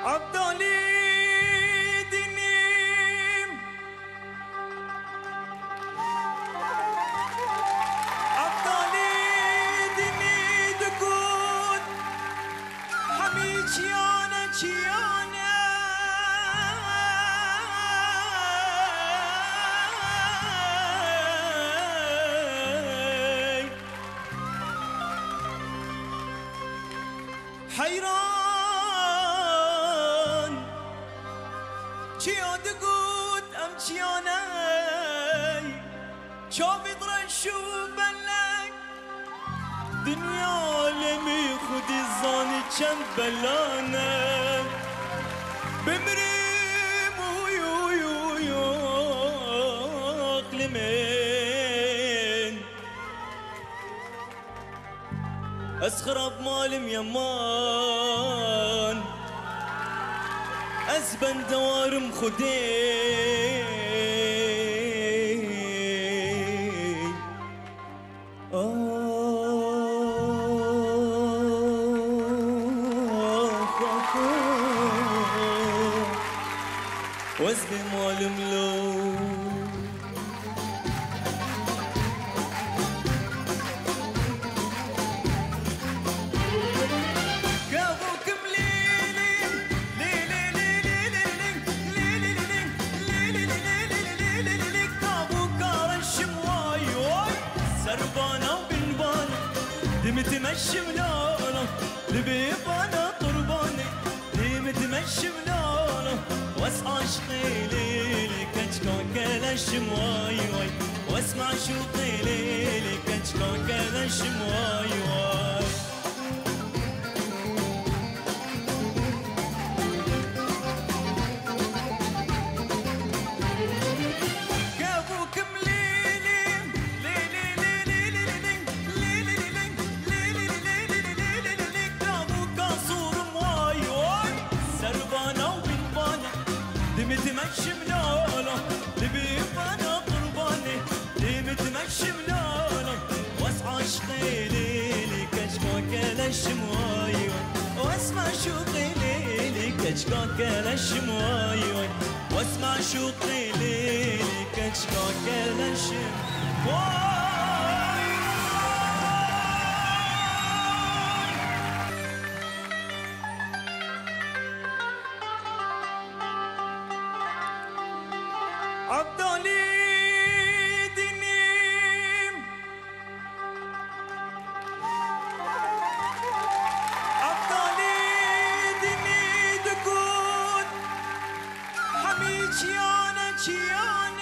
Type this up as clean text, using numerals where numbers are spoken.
عبدالي دينيم عبدالي ديني دكود حمي چيانا چيانا حيران چيو دقود ام چياناي شوفي درشو بلك دنيا لمي خودي زاني چند بلانا بمريم ويو اقلمين اسخرب مالم يمان أزبن دوارم خدي وزبي مالم لو متمشي ملونه لبيبانا طرباني دي متمشي ملونه واسمع شقيلي كتشكون كلاشم واي واي واسمع شقيلي كتشكون كلاشم واي واي متمشي ملونه لبيبانا قرباني دي متمشي ملونه واسعى شقيلي كشكون كلاشم واي واسمع شوقيلي كشكون كلاشم واي واسمع شوقيلي كشكون كلاشم واي عبدالي دينيم عبدالي ديني دكود حمي چيانا چيانا